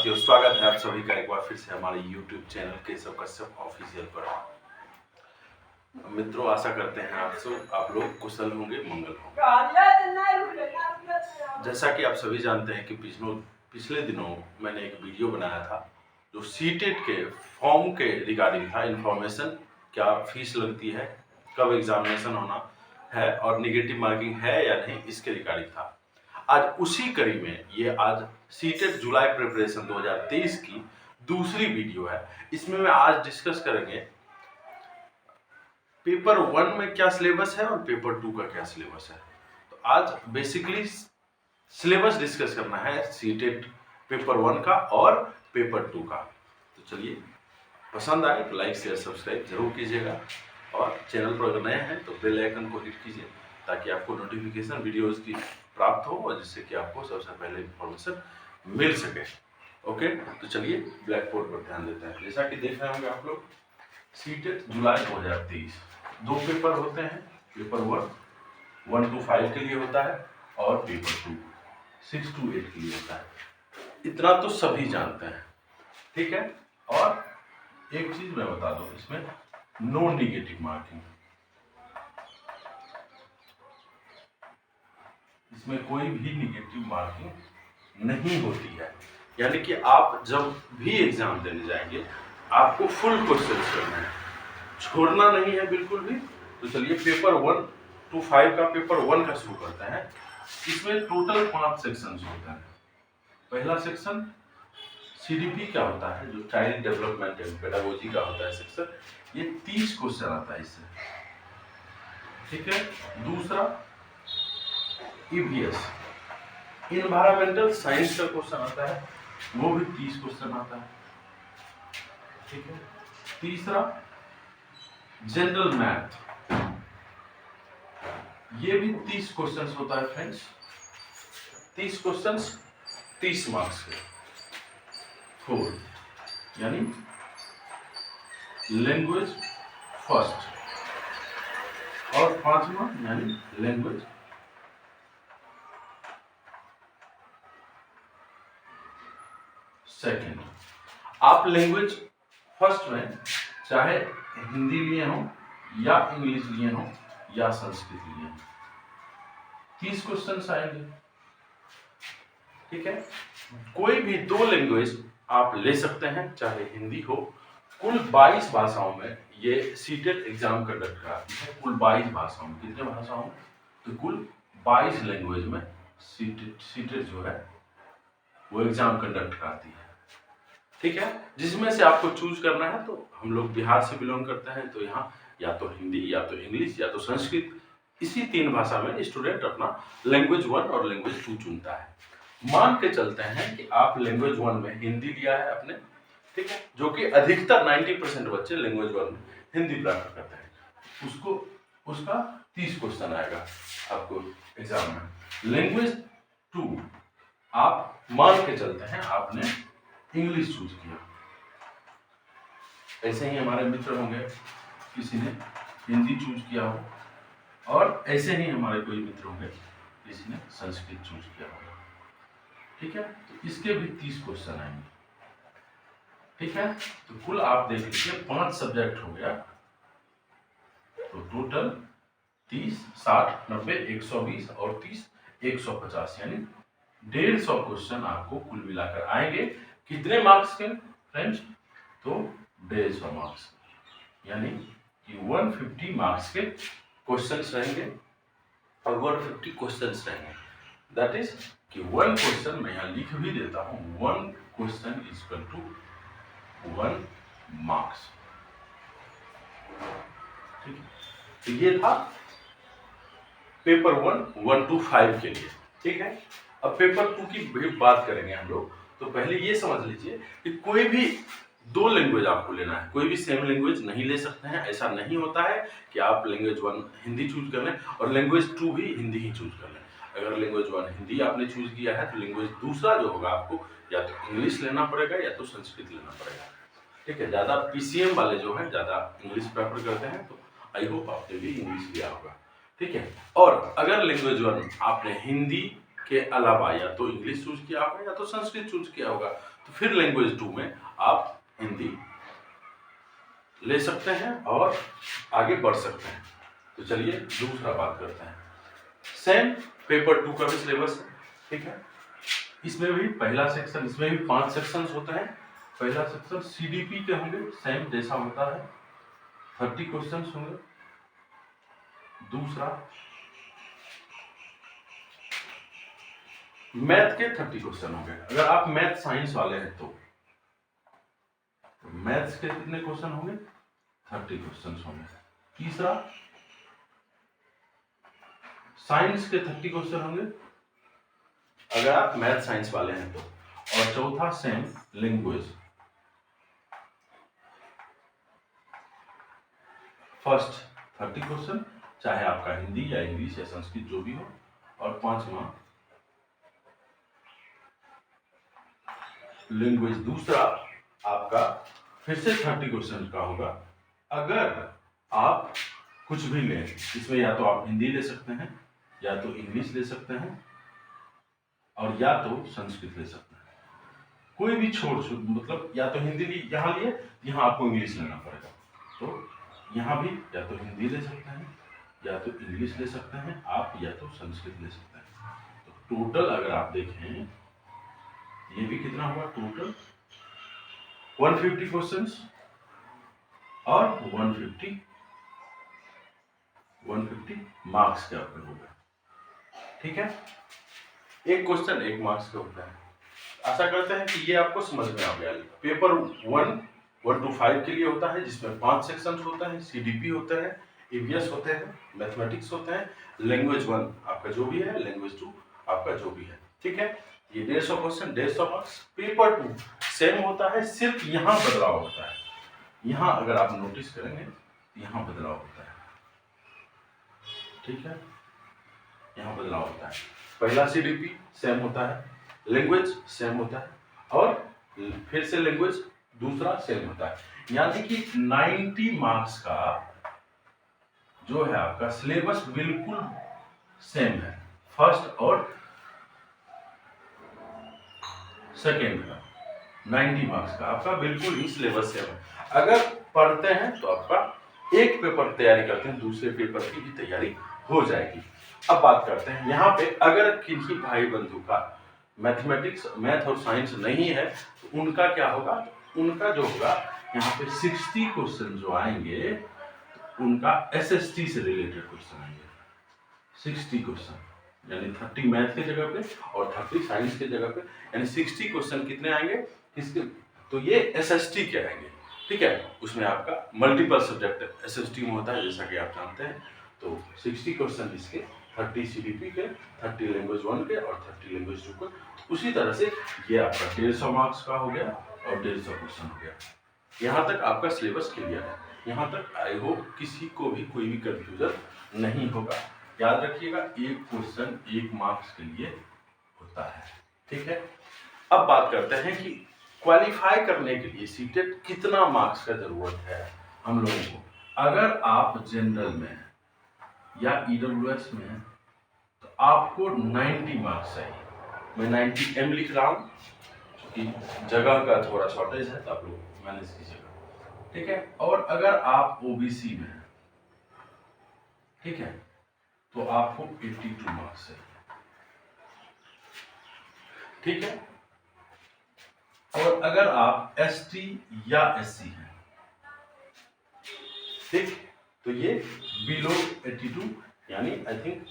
साथियों, स्वागत है आप सभी का एक बार फिर से हमारे YouTube channel Keshav Kashyap official पर। मित्रों, आशा करते हैं आप लोग कुशल होंगे, मंगल होंगे। जैसा कि आप सभी जानते हैं कि पिछले दिनों मैंने एक वीडियो बनाया था जो सीटेट के फॉर्म के रिगार्डिंग था। इन्फॉर्मेशन, क्या फीस लगती है, कब एग्जामिनेशन होना है और निगेटिव मार्किंग है या नहीं, इसके रिगार्डिंग था। आज उसी कड़ी में ये आज सीटेट जुलाई प्रिपरेशन 2023 की दूसरी वीडियो है। इसमें मैं आज डिस्कस करेंगे पेपर 1 में क्या सिलेबस है और पेपर 2 का क्या सिलेबस है। तो आज बेसिकली सिलेबस डिस्कस करना है सीटेट पेपर 1 का और पेपर 2 का। तो चलिए, पसंद आए तो लाइक शेयर सब्सक्राइब जरूर कीजिएगा और चैनल पर अगर नए हैं तो बेल आइकन को हिट कीजिए ताकि आपको नोटिफिकेशन वीडियोस की प्राप्त हो और जिससे कि आपको सबसे पहले इंफॉर्मेशन मिल सके। ओके, तो चलिए ब्लैक बोर्ड पर ध्यान देते हैं। जैसा कि देख रहे होंगे आप लोग, सीटेट जुलाई 2023 दो पेपर होते हैं। पेपर 1 to 5 के लिए होता है और पेपर 2 6 to 8 के लिए होता है। इतना तो सभी जानते हैं, ठीक है। और एक चीज मैं बता दूं, इसमें नो निगेटिव मार्किंग, इसमें कोई भी निगेटिव मार्किंग नहीं होती है। यानी कि आप जब भी एग्जाम देने जाएंगे आपको फुल क्वेश्चन करना है, छोड़ना नहीं है बिल्कुल भी। तो चलिए पेपर 1 to 5 का पेपर 1 का शुरू करते हैं। इसमें टोटल 5 सेक्शंस होता है। पहला सेक्शन सीडीपी का होता है, जो चाइल्ड डेवलपमेंट एंड पेडागोजी का होता है सेक्शन। ये 30 क्वेश्चन आता है इससे, ठीक है। दूसरा ईवीएस इन्वायरमेंटल साइंस का क्वेश्चन आता है, वो भी 30 क्वेश्चन आता है, ठीक है। तीसरा जनरल मैथ, ये भी 30 क्वेश्चन होता है फ्रेंड्स। 30 क्वेश्चन 30 मार्क्स के। 4 यानी लैंग्वेज फर्स्ट और 5वां यानी लैंग्वेज सेकेंड। आप लैंग्वेज फर्स्ट में चाहे हिंदी लिए हो या इंग्लिश लिए हो या संस्कृत लिए हो, 30 क्वेश्चन आएंगे, ठीक है। कोई भी 2 लैंग्वेज आप ले सकते हैं, चाहे हिंदी हो। कुल 22 भाषाओं में ये सीटेट एग्जाम कंडक्ट कराती है। कुल 22 भाषाओं में, कितने भाषाओं में? तो कुल 22 लैंग्वेज में सीटेट जो है वो एग्जाम कंडक्ट कराती है, ठीक है। जिसमें से आपको चूज करना है। तो हम लोग बिहार से बिलोंग करते हैं, तो यहाँ या तो हिंदी या तो इंग्लिश या तो संस्कृत, इसी 3 भाषा में स्टूडेंट अपना लैंग्वेज 1 और लैंग्वेज 2 चुनता है। मान के चलते हैं कि आप लैंग्वेज 1 में हिंदी लिया है अपने, ठीक है, जो कि अधिकतर 90% बच्चे लैंग्वेज 1 में हिंदी प्राप्त करते हैं। उसका 30 क्वेश्चन आएगा आपको एग्जाम में। लैंग्वेज 2 आप मान के चलते हैं आपने इंग्लिश चूज किया। ऐसे ही हमारे मित्र होंगे, किसी ने हिंदी चूज किया हो, और ऐसे ही हमारे कोई मित्र होंगे, किसी ने संस्कृत चूज किया होगा, ठीक है। तो इसके भी 30 क्वेश्चन आएंगे, ठीक है। तो कुल आप देख लीजिए 5 सब्जेक्ट हो गया, तो टोटल 30 60 90 120 और 30 150 यानी 150 क्वेश्चन आपको कुल मिलाकर आएंगे। कितने मार्क्स के फ्रेंड्स? तो 150 मार्क्स, यानी कि 150 मार्क्स के क्वेश्चंस रहेंगे और 150 क्वेश्चंस रहेंगे। दैट इज कि 1 क्वेश्चन, मैं यहाँ लिख भी देता हूँ, 1 question is equal to 1 marks, ठीक है। तो ये था पेपर 1 to 5 के लिए, ठीक है। अब पेपर 2 की भी बात करेंगे हम लोग। तो पहले ये समझ लीजिए कि कोई भी 2 लैंग्वेज आपको लेना है, कोई भी सेम लैंग्वेज नहीं ले सकते हैं। ऐसा नहीं होता है कि आप लैंग्वेज 1 हिंदी चूज कर लें और लैंग्वेज 2 भी हिंदी ही चूज कर लें। अगर लैंग्वेज 1 हिंदी आपने चूज किया है तो लैंग्वेज दूसरा जो होगा आपको या तो इंग्लिश लेना पड़ेगा या तो संस्कृत लेना पड़ेगा, ठीक है। ज़्यादा पीसीएम वाले जो हैं ज़्यादा इंग्लिश प्रेफर करते हैं, तो आई होप आपने भी इंग्लिश लिया होगा, ठीक है। और अगर लैंग्वेज 1 आपने हिंदी के अलावा या तो इंग्लिश चूज किया होगा या तो संस्कृत चूज किया होगा, तो फिर लैंग्वेज 2 में आप हिंदी ले सकते हैं और आगे बढ़ सकते हैं। तो चलिए दूसरा बात करते हैं। सेम पेपर 2 का भी सिलेबस है, ठीक है। इसमें भी पहला सेक्शन, इसमें भी 5 सेक्शंस होते हैं। पहला सेक्शन सीडीपी के होंगे, सेम जैसा होता है, 30 क्वेश्चंस होंगे। दूसरा मैथ के 30 क्वेश्चन होंगे। अगर आप मैथ साइंस वाले हैं तो मैथ्स के कितने क्वेश्चन होंगे? 30 क्वेश्चन होंगे। तीसरा साइंस के 30 क्वेश्चन होंगे अगर आप मैथ साइंस वाले हैं तो। और चौथा सेम लैंग्वेज, फर्स्ट 30 क्वेश्चन, चाहे आपका हिंदी या इंग्लिश या संस्कृत जो भी हो। और पांचवा लैंग्वेज दूसरा आपका फिर से 30 क्वेश्चन का होगा। अगर आप कुछ भी लें, इसमें या तो आप हिंदी ले सकते हैं, या तो इंग्लिश ले सकते हैं, और या तो संस्कृत ले सकते हैं। कोई भी छोड़ मतलब या तो हिंदी यहाँ लिए, यहाँ आपको इंग्लिश लेना पड़ेगा। तो यहाँ भी या तो हिंदी ले सकते हैं, या तो इंग्लिश ले सकते हैं आप, या तो संस्कृत ले सकते हैं। तो टोटल अगर आप देखें, ये भी कितना हुआ टोटल 150 क्वेश्चंस और 150 मार्क्स के आपके हो गए, ठीक है। एक क्वेश्चन 1 मार्क्स का होता है। आशा करते हैं कि ये आपको समझ में आ गया। पेपर 1 to 5 के लिए होता है, जिसमें 5 सेक्शंस होता है, सीडीपी होते हैं, ईवीएस होते हैं, मैथमेटिक्स होते हैं, लैंग्वेज 1 आपका जो भी है, लैंग्वेज 2 आपका जो भी है, ठीक है। ये 150 क्वेश्चन 150 मार्क्स। पेपर 2 सेम होता है, सिर्फ यहाँ बदलाव होता है। यहाँ अगर आप नोटिस करेंगे, यहाँ बदलाव होता है, ठीक है। यहाँ बदलाव होता है। पहला सीडीपी सेम होता है, लैंग्वेज सेम होता है, और फिर से लैंग्वेज दूसरा सेम होता है। यानी कि 90 मार्क्स का जो है आपका सिलेबस बिल्कुल सेम है, फर्स्ट और सेकेंड का 90 मार्क्स का आपका बिल्कुल ही सिलेबस सेम है। अगर पढ़ते हैं तो आपका एक पेपर तैयारी करते हैं, दूसरे पेपर की भी तैयारी हो जाएगी। अब बात करते हैं यहाँ पे, अगर किसी भाई बंधु का मैथमेटिक्स, मैथ और साइंस नहीं है तो उनका क्या होगा? उनका जो होगा यहाँ पे 60 क्वेश्चन जो आएंगे, तो उनका एसएसटी से रिलेटेड क्वेश्चन आएंगे। 60 क्वेश्चन यानी 30 मैथ के जगह पे और 30 साइंस के जगह पे, यानी 60 क्वेश्चन कितने आएंगे किसके? तो ये एसएसटी के आएंगे, ठीक है। उसमें आपका मल्टीपल सब्जेक्ट एसएसटी में होता है, जैसा कि आप जानते हैं। तो 60 क्वेश्चन इसके, 30 सीडीपी के, 30 लैंग्वेज 1 के और 30 लैंग्वेज 2 के। उसी तरह से ये आपका 150 मार्क्स का हो गया और 150 क्वेश्चन हो गया। यहाँ तक आपका सिलेबस क्लियर है। यहाँ तक आई होप किसी को भी कोई भी कंफ्यूजन नहीं होगा। याद रखिएगा, एक क्वेश्चन 1 मार्क्स के लिए होता है, ठीक है। अब बात करते हैं कि क्वालिफाई करने के लिए सीटेट कितना मार्क्स का जरूरत है हम लोगों को। अगर आप जनरल में या ईडब्ल्यूएस में हैं तो आपको 90 मार्क्स चाहिए। मैं 90 एम लिख रहा हूँ क्योंकि जगह का थोड़ा शॉर्टेज है, तो आप लोग मैनेज कीजिएगा, ठीक है। और अगर आप ओबीसी में हैं, ठीक है, तो आपको 82 मार्क्स चाहिए, ठीक है। और अगर आप एसटी या एससी हैं, ठीक, तो ये बिलो 82 यानी आई थिंक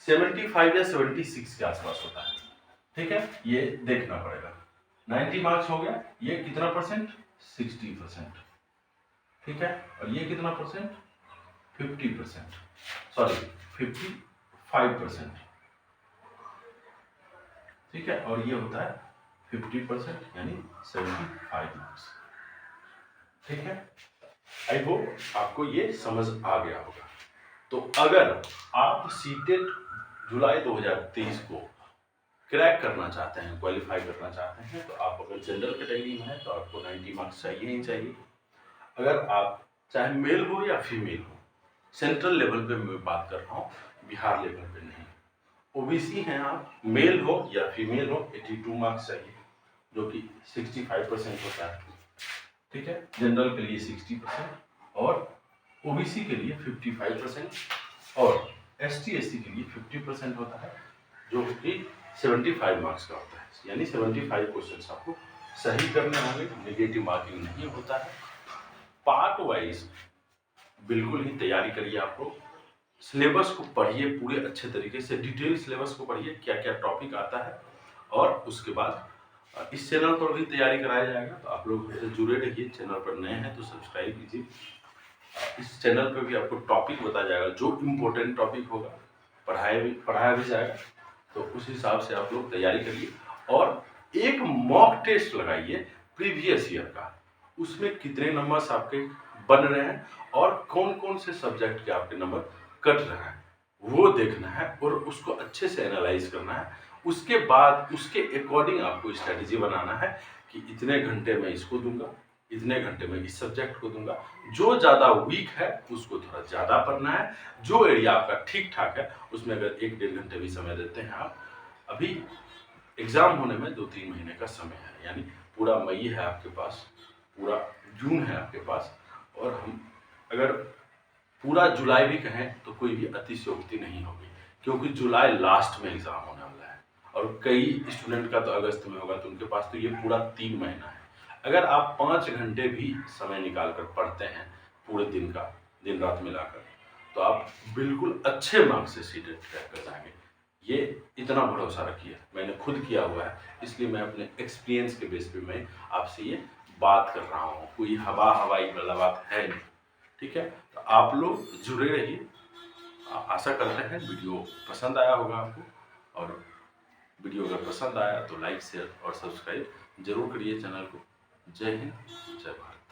75 या 76 के आसपास होता है, ठीक है। ये देखना पड़ेगा। 90 मार्क्स हो गया, ये कितना परसेंट? 60%, ठीक है। और ये कितना परसेंट? 50%, सॉरी 55%, ठीक है। और ये होता है 50% यानी 75 मार्क्स, ठीक है। आई होप आपको ये समझ आ गया होगा। तो अगर आप सीटेट जुलाई 2023 को क्रैक करना चाहते हैं, क्वालिफाई करना चाहते हैं, तो आप अगर जनरल कैटेगरी में है तो आपको 90 मार्क्स चाहिए ही चाहिए। अगर आप चाहे मेल हो या फीमेल हो, सेंट्रल लेवल पे मैं बात कर रहा हूँ, बिहार लेवल पे नहीं। ओबीसी हैं आप, मेल हो या फीमेल हो, 82 मार्क्स चाहिए। जो कि 65% होता है, ठीक है। जनरल के लिए 60% और ओबीसी के लिए 55% और एसटी एससी के लिए 50% होता है, जो कि 75 मार्क्स का होता है। यानी 75 क्वेश्चन आपको सही करने होंगे, नेगेटिव मार्किंग नहीं होता है। पार्ट वाइज बिल्कुल ही तैयारी करिए। आप लोग सिलेबस को पढ़िए पूरे अच्छे तरीके से, डिटेल सिलेबस को पढ़िए, क्या क्या टॉपिक आता है। और उसके बाद इस चैनल पर भी तैयारी कराया जाएगा, तो आप लोग जुड़े रहिए। चैनल पर नए हैं तो सब्सक्राइब कीजिए। इस चैनल पर भी आपको टॉपिक बताया जाएगा, जो इम्पोर्टेंट टॉपिक होगा पढ़ाया भी जाएगा। तो उस हिसाब से आप लोग तैयारी करिए और एक मॉक टेस्ट लगाइए प्रीवियस ईयर का, उसमें कितने नंबर्स आपके बन रहे हैं और कौन कौन से सब्जेक्ट के आपके नंबर कट रहे हैं, वो देखना है और उसको अच्छे से एनालाइज करना है। उसके बाद उसके अकॉर्डिंग आपको स्ट्रेटेजी बनाना है कि इतने घंटे में इसको दूंगा, इतने घंटे में इस सब्जेक्ट को दूंगा। जो ज़्यादा वीक है उसको थोड़ा ज़्यादा पढ़ना है, जो एरिया आपका ठीक ठाक है उसमें अगर 1-1.5 घंटे भी समय देते हैं आप। अभी एग्ज़ाम होने में 2-3 महीने का समय है, यानी पूरा मई है आपके पास, पूरा जून है आपके पास, और हम अगर पूरा जुलाई भी कहें तो कोई भी अतिशयोक्ति नहीं होगी, क्योंकि जुलाई लास्ट में एग्ज़ाम होने वाला है और कई स्टूडेंट का तो अगस्त में होगा, तो उनके पास तो ये पूरा 3 महीना है। अगर आप 5 घंटे भी समय निकाल कर पढ़ते हैं पूरे दिन का, दिन रात मिलाकर, तो आप बिल्कुल अच्छे मार्क्स से सीटेट क्रैक कर जाएंगे। ये इतना भरोसा रखिए, मैंने खुद किया हुआ है, इसलिए मैं अपने एक्सपीरियंस के बेस पे मैं आपसे ये बात कर रहा हूँ, कोई हवाई वाला बात है नहीं, ठीक है। तो आप लोग जुड़े रहिए। आशा करते हैं वीडियो पसंद आया होगा आपको, और वीडियो अगर पसंद आया तो लाइक शेयर और सब्सक्राइब जरूर करिए चैनल को। जय हिंद, जय भारत।